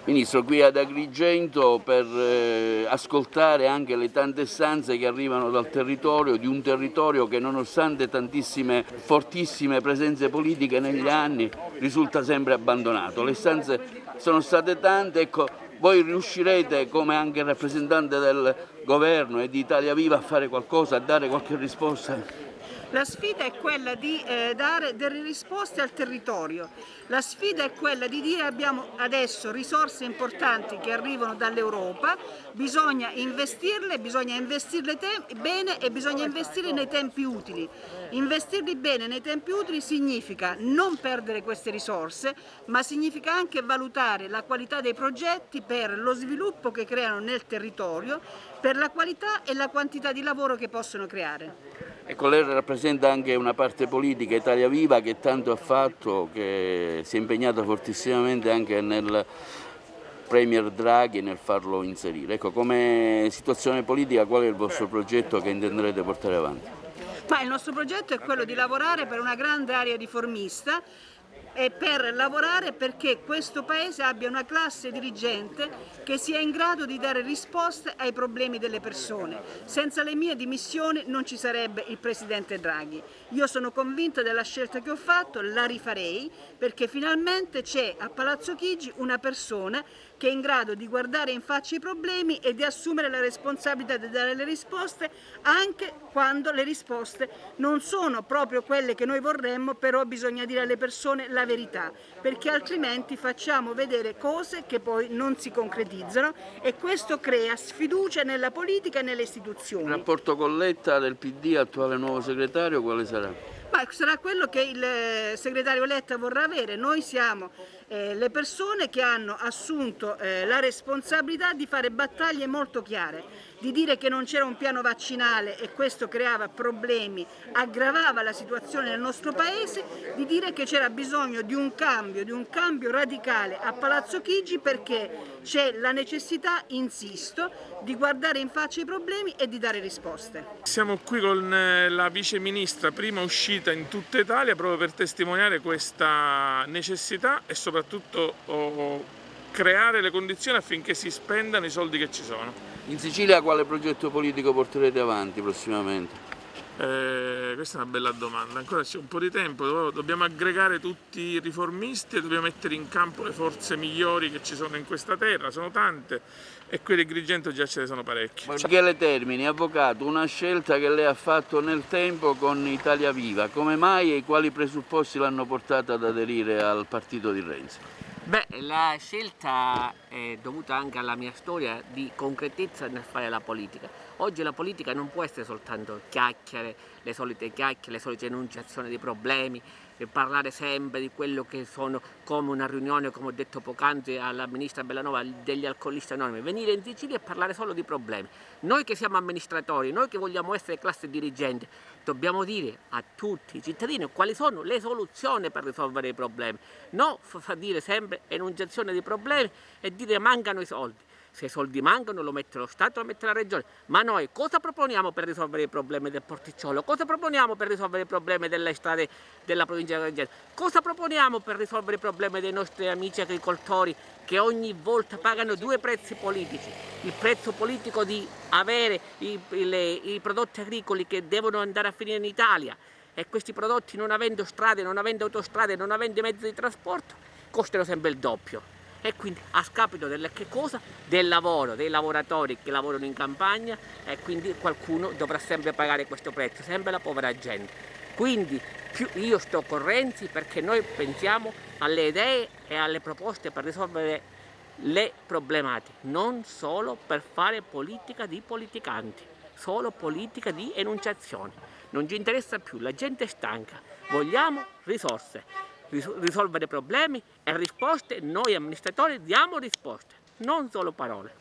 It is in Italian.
Ministro, qui ad Agrigento per ascoltare anche le tante istanze che arrivano dal territorio, di un territorio che nonostante tantissime fortissime presenze politiche negli anni risulta sempre abbandonato. Le istanze sono state tante, ecco, voi riuscirete come anche rappresentante del governo e di Italia Viva a fare qualcosa, a dare qualche risposta? La sfida è quella di dare delle risposte al territorio, la sfida è quella di dire abbiamo adesso risorse importanti che arrivano dall'Europa, bisogna investirle bene e bisogna investire nei tempi utili. Investirli bene nei tempi utili significa non perdere queste risorse, ma significa anche valutare la qualità dei progetti per lo sviluppo che creano nel territorio, per la qualità e la quantità di lavoro che possono creare. Ecco, lei rappresenta anche una parte politica, Italia Viva, che tanto ha fatto, che si è impegnata fortissimamente anche nel Premier Draghi nel farlo inserire. Ecco, come situazione politica qual è il vostro progetto che intenderete portare avanti? Ma il nostro progetto è quello di lavorare per una grande area riformista e per lavorare perché questo Paese abbia una classe dirigente che sia in grado di dare risposte ai problemi delle persone. Senza le mie dimissioni non ci sarebbe il Presidente Draghi. Io sono convinta della scelta che ho fatto, la rifarei perché finalmente c'è a Palazzo Chigi una persona che è in grado di guardare in faccia i problemi e di assumere la responsabilità di dare le risposte anche quando le risposte non sono proprio quelle che noi vorremmo, però bisogna dire alle persone la verità, perché altrimenti facciamo vedere cose che poi non si concretizzano e questo crea sfiducia nella politica e nelle istituzioni. Il rapporto con Letta del PD, attuale nuovo segretario, quale sarà? Ma sarà quello che il segretario Letta vorrà avere. Noi siamo le persone che hanno assunto la responsabilità di fare battaglie molto chiare, di dire che non c'era un piano vaccinale e questo creava problemi, aggravava la situazione nel nostro Paese, di dire che c'era bisogno di un cambio radicale a Palazzo Chigi perché c'è la necessità, insisto, di guardare in faccia i problemi e di dare risposte. Siamo qui con la vice ministra, prima uscita in tutta Italia, proprio per testimoniare questa necessità e soprattutto creare le condizioni affinché si spendano i soldi che ci sono. In Sicilia quale progetto politico porterete avanti prossimamente? Questa è una bella domanda, ancora c'è un po' di tempo, dobbiamo aggregare tutti i riformisti e dobbiamo mettere in campo le forze migliori che ci sono in questa terra, sono tante e qui di Agrigento già ce ne sono parecchie. Michele Termini, avvocato, una scelta che lei ha fatto nel tempo con Italia Viva, come mai e quali presupposti l'hanno portata ad aderire al partito di Renzi? Beh, la scelta è dovuta anche alla mia storia di concretezza nel fare la politica. Oggi la politica non può essere soltanto chiacchiere, le solite enunciazioni dei problemi, parlare sempre di quello che sono come una riunione, come ho detto poc'anzi alla ministra Bellanova, degli alcolisti anonimi. Venire in Sicilia e parlare solo di problemi. Noi che siamo amministratori, noi che vogliamo essere classe dirigente, dobbiamo dire a tutti i cittadini quali sono le soluzioni per risolvere i problemi. Non dire sempre enunciazione di problemi e dire mancano i soldi. Se i soldi mancano lo mette lo Stato, lo mette la Regione. Ma noi cosa proponiamo per risolvere i problemi del Porticciolo? Cosa proponiamo per risolvere i problemi delle strade della provincia di Agrigento? Cosa proponiamo per risolvere i problemi dei nostri amici agricoltori che ogni volta pagano due prezzi politici? Il prezzo politico di avere i prodotti agricoli che devono andare a finire in Italia e questi prodotti non avendo strade, non avendo autostrade, non avendo mezzi di trasporto, costano sempre il doppio. E quindi a scapito del lavoro, dei lavoratori che lavorano in campagna e quindi qualcuno dovrà sempre pagare questo prezzo, sempre la povera gente. Quindi io sto con Renzi perché noi pensiamo alle idee e alle proposte per risolvere le problematiche, non solo per fare politica di politicanti, solo politica di enunciazioni. Non ci interessa più, la gente è stanca, vogliamo risorse. Risolvere problemi e risposte, noi amministratori diamo risposte, non solo parole.